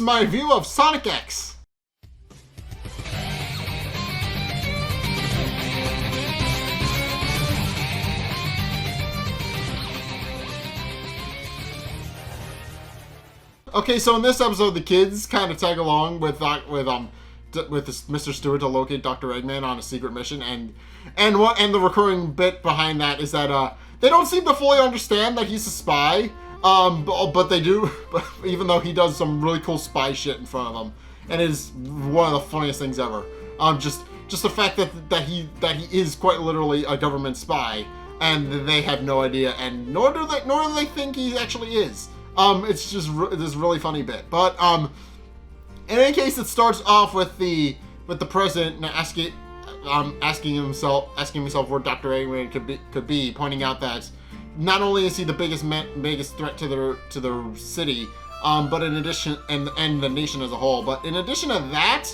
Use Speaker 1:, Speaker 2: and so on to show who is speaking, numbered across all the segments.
Speaker 1: my review of Sonic X. Okay, so in this episode, the kids kind of tag along with Mr. Stewart to locate Dr. Eggman on a secret mission, and the recurring bit behind that is that they don't seem to fully understand that he's a spy, but they do, even though he does some really cool spy shit in front of them, and it is one of the funniest things ever. Just the fact that he is quite literally a government spy, and they have no idea, and nor do they think he actually is. It's just this really funny bit, but in any case, it starts off with the president asking himself where Dr. Eggman could be, pointing out that not only is he the biggest threat to the city, but in addition, and the nation as a whole. But in addition to that,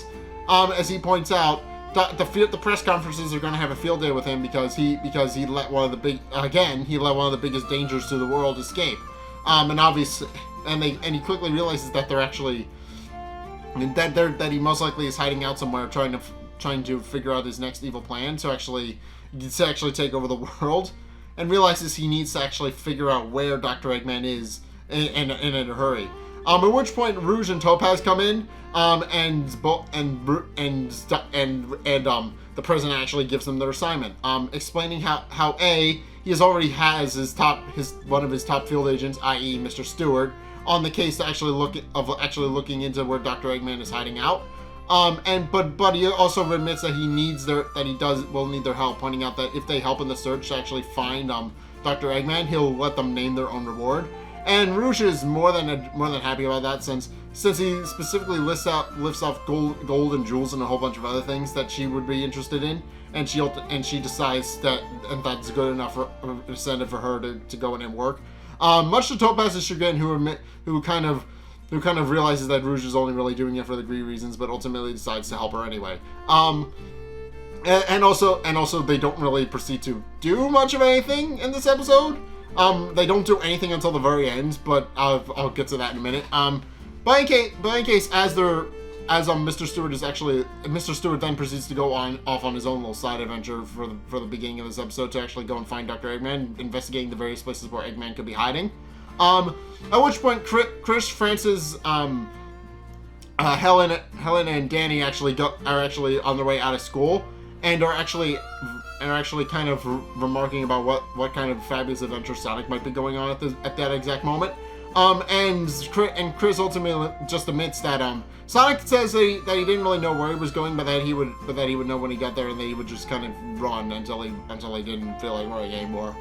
Speaker 1: as he points out, the press conferences are going to have a field day with him because he let one of the biggest dangers to the world escape. And obviously, and he quickly realizes that they're actually that he most likely is hiding out somewhere, trying to figure out his next evil plan to actually take over the world, and realizes he needs to actually figure out where Dr. Eggman is in a hurry. At which point Rouge and Topaz come in, and the president actually gives them their assignment, explaining how he already has one of his top field agents, i.e. Mr. Stewart, on the case to actually looking into where Dr. Eggman is hiding out. But he also admits that he will need their help, pointing out that if they help in the search to actually find Dr. Eggman, he'll let them name their own reward. And Rouge is more than happy about that, since he specifically lifts off gold and jewels and a whole bunch of other things that she would be interested in, and she decides that's good enough for incentive for her to go in and work. Much to Topaz's chagrin, who kind of realizes that Rouge is only really doing it for the greed reasons, but ultimately decides to help her anyway. And also they don't really proceed to do much of anything in this episode. They don't do anything until the very end, but I'll get to that in a minute. But in any case, Mr. Stewart then proceeds to go off on his own little side adventure for the beginning of this episode to actually go and find Dr. Eggman, investigating the various places where Eggman could be hiding. At which point, Chris, Francis, Helen, and Danny are actually on their way out of school, and are actually kind of remarking about what kind of fabulous adventure Sonic might be going on at that exact moment. And Chris ultimately just admits that Sonic says that he didn't really know where he was going, but that he would know when he got there, and that he would just kind of run until he didn't feel like running anymore.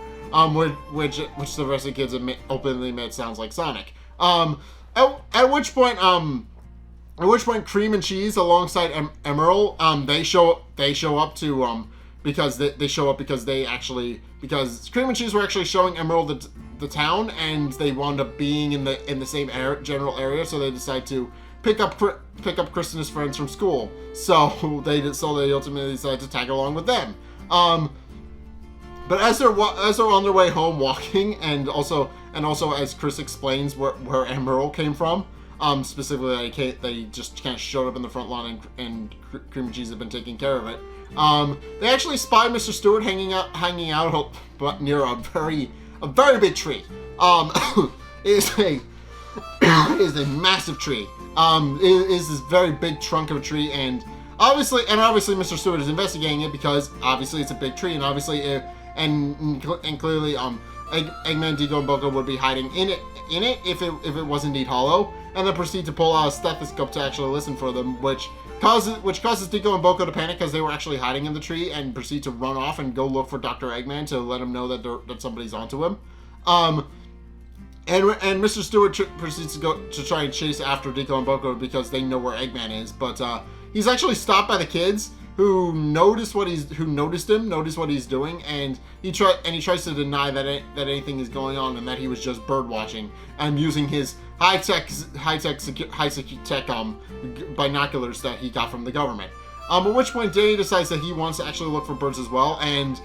Speaker 1: Which the rest of the kids openly admit sounds like Sonic. At which point Cream and Cheese alongside Emerald they show up to because Cream and Cheese were actually showing Emerald the town, and they wound up being in the same general area, so they decide to pick up Chris and his friends from school. So they ultimately decide to tag along with them. But as they're on their way home walking, and also as Chris explains where Emerald came from, specifically they just kind of showed up in the front lawn, and Cream and Cheese have been taking care of it. They actually spy Mr. Stewart hanging out near a very big tree. It is a massive tree. It is this very big trunk of a tree, and obviously Mr. Stewart is investigating it because obviously it's a big tree, and obviously clearly Eggman, Deagle, and Boko would be hiding in it if it was indeed hollow, and then proceed to pull out a stethoscope to actually listen for them, which causes Deagle and Boko to panic because they were actually hiding in the tree, and proceed to run off and go look for Dr. Eggman to let him know that somebody's onto him. And Mr. Stewart proceeds to go to try and chase after Deagle and Boko because they know where Eggman is, but he's actually stopped by the kids, who notice what he's doing, and he tries to deny that anything is going on, and that he was just bird watching and using his high tech binoculars that he got from the government. At which point Danny decides that he wants to actually look for birds as well, and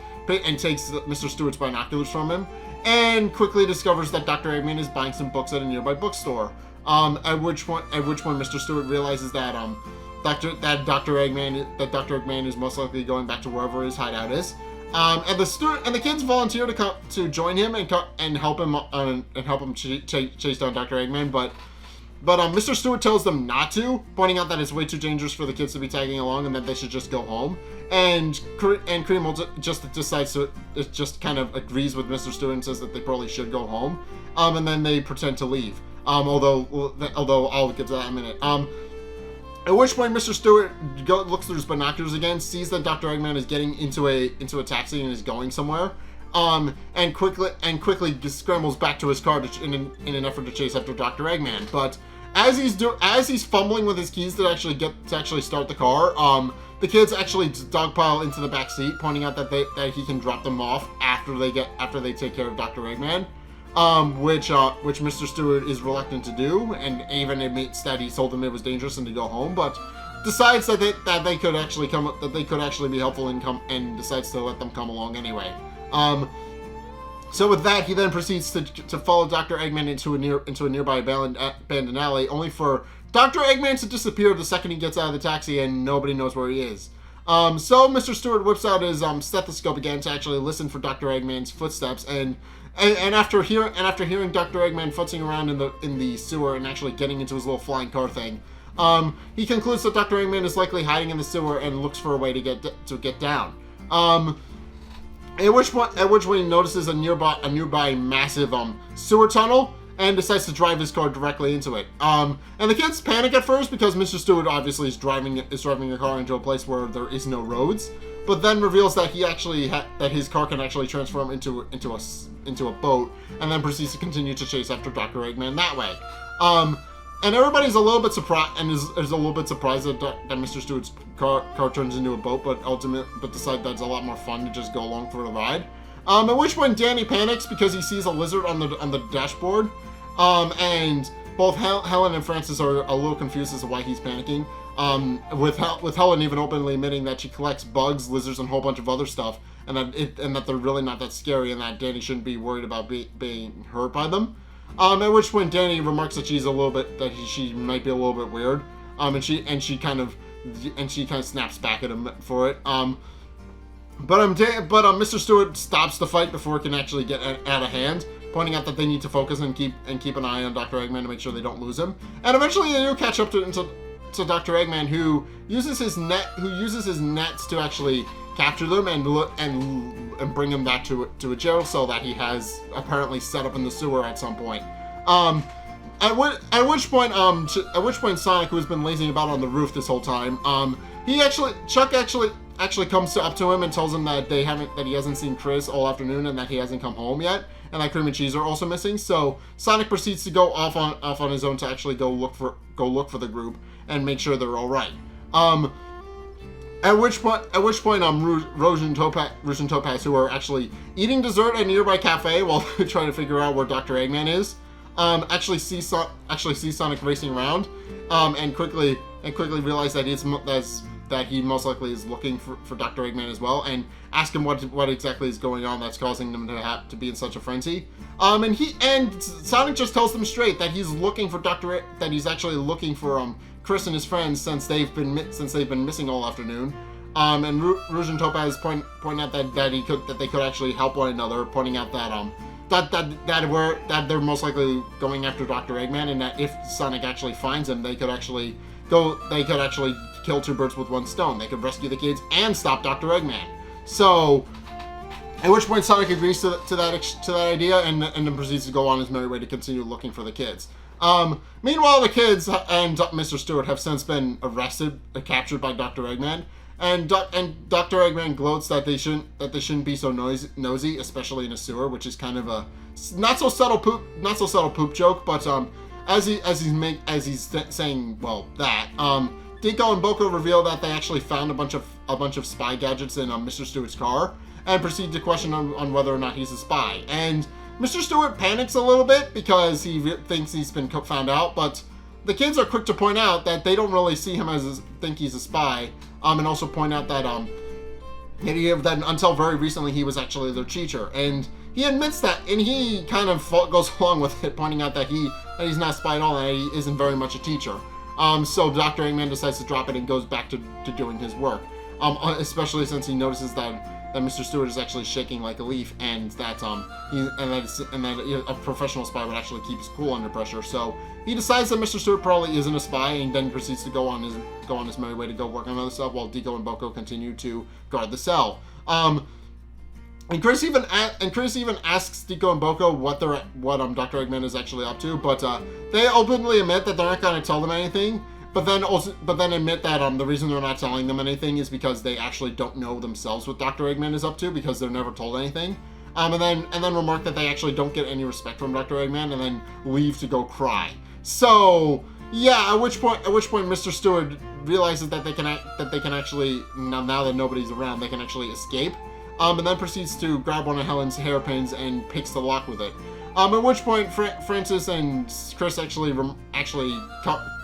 Speaker 1: takes Mr. Stewart's binoculars from him, and quickly discovers that Dr. Eggman is buying some books at a nearby bookstore. At which point Mr. Stewart realizes that Dr. Eggman is most likely going back to wherever his hideout is. And the kids volunteer to join him and help him chase down Dr. Eggman, but Mr. Stewart tells them not to, pointing out that it's way too dangerous for the kids to be tagging along and that they should just go home. And Cream just kind of agrees with Mr. Stewart and says that they probably should go home. And then they pretend to leave. Although I'll get to that in a minute. At which point Mr. Stewart looks through his binoculars again, sees that Dr. Eggman is getting into a taxi and is going somewhere. And quickly scrambles back to his car in an effort to chase after Dr. Eggman. But as he's fumbling with his keys to actually start the car, the kids actually dogpile into the back seat, pointing out that he can drop them off after they take care of Dr. Eggman, which Mr. Stewart is reluctant to do, and even admits that he told them it was dangerous and to go home, but decides that they could actually be helpful and decides to let them come along anyway. So with that, he then proceeds to follow Dr. Eggman into a nearby abandoned alley, only for Dr. Eggman to disappear the second he gets out of the taxi and nobody knows where he is. So Mr. Stewart whips out his stethoscope again to actually listen for Dr. Eggman's footsteps, and after hearing Dr. Eggman futzing around in the sewer and actually getting into his little flying car thing, he concludes that Dr. Eggman is likely hiding in the sewer and looks for a way to get down. At which point he notices a nearby massive sewer tunnel and decides to drive his car directly into it. And the kids panic at first because Mr. Stewart obviously is driving a car into a place where there is no roads, but then reveals that that his car can actually transform into a boat, and then proceeds to continue to chase after Dr. Eggman that way. And everybody's a little bit surprised that Mr. Stewart's car turns into a boat, but decide that it's a lot more fun to just go along for the ride. At which point Danny panics because he sees a lizard on the dashboard, and both Helen and Francis are a little confused as to why he's panicking. With Helen even openly admitting that she collects bugs, lizards, and a whole bunch of other stuff, and that they're really not that scary, and that Danny shouldn't be worried about being hurt by them. At which point Danny remarks that she might be a little bit weird, and she kind of snaps back at him for it. But Mr. Stewart stops the fight before it can actually get out of hand, pointing out that they need to focus and keep an eye on Dr. Eggman to make sure they don't lose him. And eventually they do catch up to Dr. Eggman, who uses his nets to actually capture them and bring them back to a jail cell that he has apparently set up in the sewer at some point. At which point Sonic, who has been lazing about on the roof this whole time, Chuck actually comes up to him and tells him that he hasn't seen Chris all afternoon and that he hasn't come home yet, and that Cream and Cheese are also missing. So Sonic proceeds to go off on his own to actually go look for the group and make sure they're all right. At which point, Rouge and Topaz, who are actually eating dessert at a nearby cafe while they're trying to figure out where Dr. Eggman is, actually see Sonic racing around, and quickly realize that he most likely is looking for Dr. Eggman as well, and ask him what exactly is going on that's causing them to be in such a frenzy. And Sonic just tells them straight that he's looking for that he's actually looking for Chris and his friends since they've been missing all afternoon. And Rouge and Topaz point out that they could actually help one another, pointing out that they're most likely going after Dr. Eggman, and that if Sonic actually finds him, they could actually kill two birds with one stone. They could rescue the kids and stop Dr. Eggman. So, at which point Sonic agrees to that idea and then proceeds to go on his merry way to continue looking for the kids. Meanwhile, the kids and Mr. Stewart have since been captured by Dr. Eggman, and Dr. Eggman gloats that they shouldn't be so nosy, especially in a sewer, which is kind of a not so subtle poop joke. But as he's saying, well, that Dinko and Boko reveal that they actually found a bunch of spy gadgets in Mr. Stewart's car, and proceed to question on whether or not he's a spy. And Mr. Stewart panics a little bit because he thinks he's been found out, but the kids are quick to point out that they don't really see him think he's a spy, and also point out that that until very recently he was actually their teacher, and he admits that, and he kind of goes along with it, pointing out that he a spy at all, and he isn't very much a teacher. So Dr. Eggman decides to drop it and goes back to doing his work. Especially since he notices that Mr. Stewart is actually shaking like a leaf, and that a professional spy would actually keep his cool under pressure. So he decides that Mr. Stewart probably isn't a spy, and then proceeds to go on his merry way to go work on other stuff, while Deco and Boko continue to guard the cell. And Chris even asks Deco and Boko what Dr. Eggman is actually up to, but they openly admit that they're not going to tell them anything. But then admit that the reason they're not telling them anything is because they actually don't know themselves what Dr. Eggman is up to, because they're never told anything. And then remark that they actually don't get any respect from Dr. Eggman, and then leave to go cry. So yeah, at which point Mr. Stewart realizes that they can actually, now that nobody's around, they can actually escape. And then proceeds to grab one of Helen's hairpins and picks the lock with it. At which point Francis and Chris actually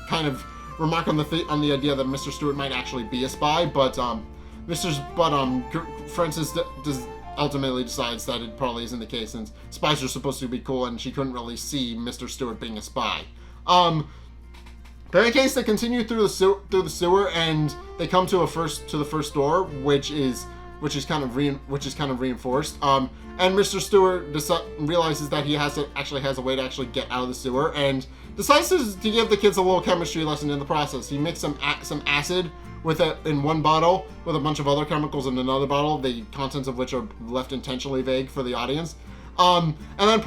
Speaker 1: kind of remark on the idea that Mr. Stewart might actually be a spy, but Francis ultimately decides that it probably isn't the case, since spies are supposed to be cool, and she couldn't really see Mr. Stewart being a spy. But in case, they continue through the sewer, and they come to the first door, which is kind of reinforced. And Mr. Stewart realizes that he has a way to actually get out of the sewer, and decides to give the kids a little chemistry lesson in the process. He mixed some acid in one bottle with a bunch of other chemicals in another bottle, the contents of which are left intentionally vague for the audience. And then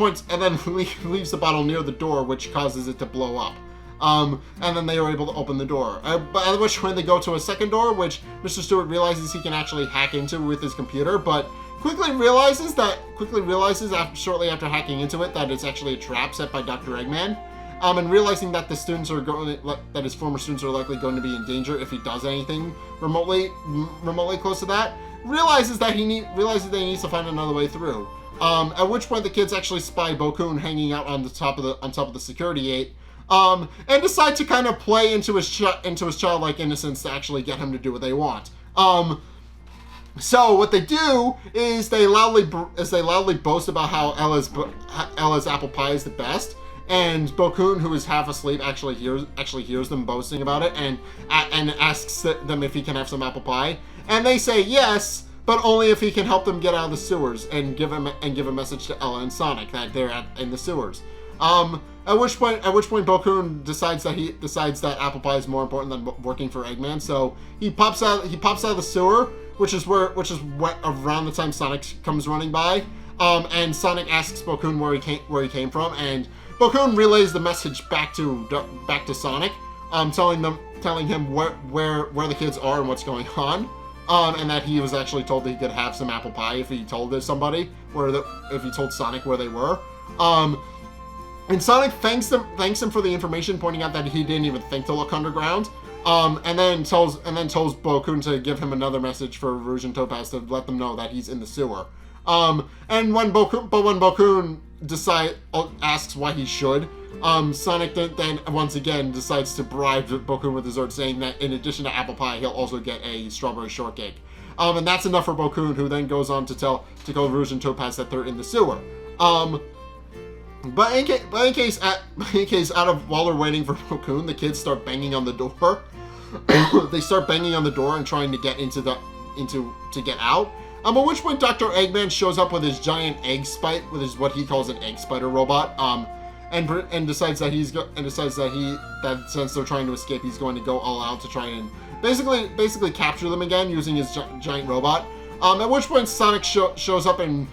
Speaker 1: leaves the bottle near the door, which causes it to blow up. And then they are able to open the door. But at which point they go to a second door, which Mr. Stewart realizes he can actually hack into with his computer, but quickly realizes shortly after hacking into it that it's actually a trap set by Dr. Eggman. And realizing that that his former students are likely going to be in danger if he does anything remotely close to that, realizes that he needs to find another way through. At which point the kids actually spy Bokun hanging out on top of the security gate, and decide to kind of play into his childlike innocence to actually get him to do what they want. So what they do is they loudly boast about how Ella's apple pie is the best. And Bokun, who is half asleep, actually hears them boasting about it, and asks them if he can have some apple pie. And they say yes, but only if he can help them get out of the sewers, and give a message to Ella and Sonic that they're in the sewers. At which point Bokun decides that apple pie is more important than working for Eggman. So he pops out of the sewer, which is around the time Sonic comes running by. And Sonic asks Bokun where he came from, and Bokun relays the message back to Sonic, telling him where the kids are and what's going on, and that he was actually told that he could have some apple pie if he told somebody if he told Sonic where they were. And Sonic thanks him for the information, pointing out that he didn't even think to look underground. And then tells Bokun to give him another message for Rouge and Topaz to let them know that he's in the sewer. And when Bokun asks why he should, Sonic then once again decides to bribe Bokun with dessert, saying that in addition to apple pie, he'll also get a strawberry shortcake. And that's enough for Bokun, who then goes on to tell Rouge and Topaz that they're in the sewer. But in case, while they're waiting for Bokun, the kids start banging on the door. They start banging on the door and trying to get to get out. At which point Dr. Eggman shows up with his giant egg spider, with what he calls an egg spider robot, and decides that since they're trying to escape, he's going to go all out to try and basically capture them again using his giant robot. At which point Sonic shows up and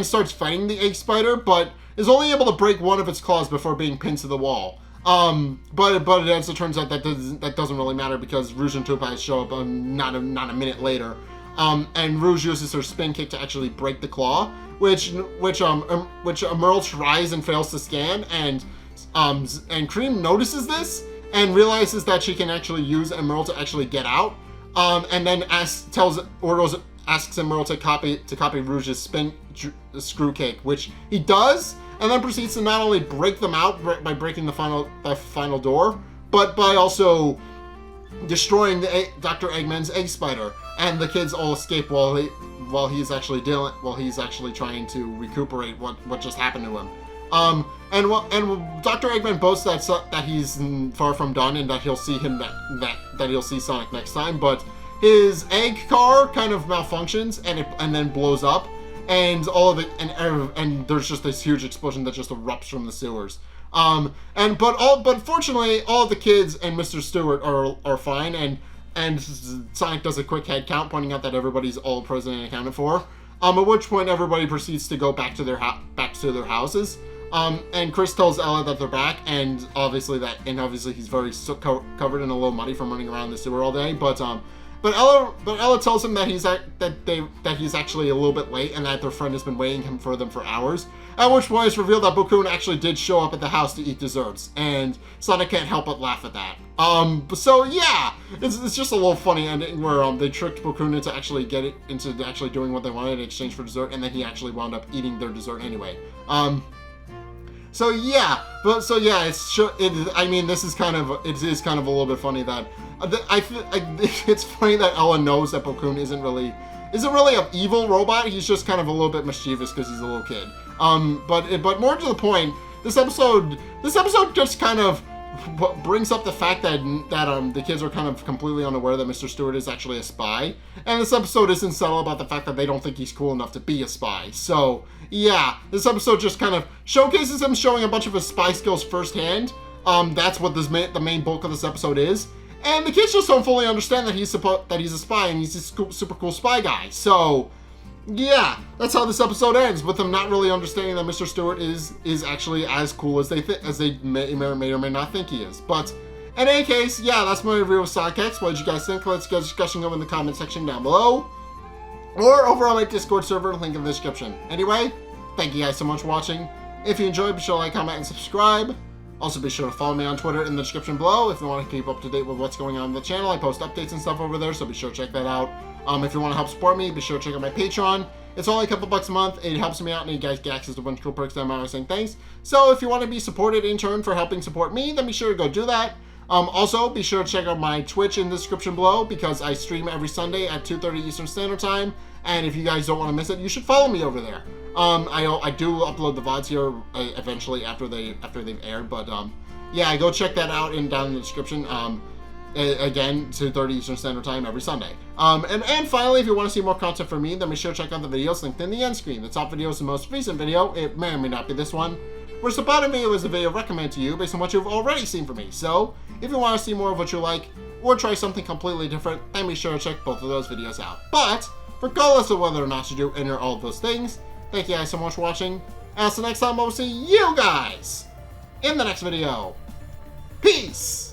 Speaker 1: starts fighting the egg spider, but is only able to break one of its claws before being pinned to the wall. But as it turns out, that doesn't really matter, because Rouge and Topaz show up not a minute later. And Rouge uses her spin kick to actually break the claw, which Emerald tries and fails to scan, and Cream notices this and realizes that she can actually use Emerald to actually get out, and then asks Emerald to copy Rouge's spin screw kick, which he does, and then proceeds to not only break them out by breaking the final door, but by also destroying Dr. Eggman's egg spider, and the kids all escape while he's actually trying to recuperate what just happened to him. And Dr. Eggman boasts that he's far from done and that he'll see that he'll see Sonic next time, but his egg car kind of malfunctions and then blows up, and all of it and there's just this huge explosion that just erupts from the sewers. But fortunately, all of the kids and Mr. Stewart are fine, and Sonic does a quick head count, pointing out that everybody's all present and accounted for. At which point everybody proceeds to go back to their houses. And Chris tells Ella that they're back, and obviously he's very covered in a little muddy from running around the sewer all day. But Ella tells him that he's actually a little bit late and that their friend has been waiting for them for hours. At which point it's revealed that Bakun actually did show up at the house to eat desserts, and Sonic can't help but laugh at that. So yeah, it's just a little funny ending where they tricked Bakun into actually doing what they wanted in exchange for dessert, and then he actually wound up eating their dessert anyway. This is kind of a little bit funny that it's funny that Ella knows that Bakun isn't really an evil robot. He's just kind of a little bit mischievous because he's a little kid. But more to the point, this episode just kind of brings up the fact that the kids are kind of completely unaware that Mr. Stewart is actually a spy, and this episode isn't subtle about the fact that they don't think he's cool enough to be a spy. So yeah, this episode just kind of showcases him showing a bunch of his spy skills firsthand. That's what the main bulk of this episode is, and the kids just don't fully understand that he's a spy and he's a super cool spy guy. So yeah, that's how this episode ends, with them not really understanding that Mr. Stewart is actually as cool as they may or may not think he is. But in any case, yeah, that's my review of Sonic X. What did you guys think? Let's get a discussion going in the comment section down below, or over on my Discord server, link in the description. Anyway, thank you guys so much for watching. If you enjoyed, be sure to like, comment, and subscribe. Also, be sure to follow me on Twitter in the description below if you want to keep up to date with what's going on in the channel. I post updates and stuff over there, so be sure to check that out. If you want to help support me, be sure to check out my Patreon. It's only a couple bucks a month. It helps me out, and you guys get access to a bunch of cool perks that I'm always saying thanks. So if you want to be supported in turn for helping support me, then be sure to go do that. Also, be sure to check out my Twitch in the description below, because I stream every Sunday at 2:30 Eastern Standard Time. And if you guys don't want to miss it, you should follow me over there. I do upload the VODs here eventually after they've aired, but yeah, go check that out down in the description. Again, 2:30 Eastern Standard Time every Sunday. And finally, if you want to see more content from me, then be sure to check out the videos linked in the end screen. The top video is the most recent video. It may or may not be this one. Whereas the bottom video is a video recommended to you based on what you've already seen from me. So, if you want to see more of what you like, or try something completely different, then be sure to check both of those videos out. But, regardless of whether or not you do any or all of those things, thank you guys so much for watching. And until next time, I will see you guys in the next video. Peace!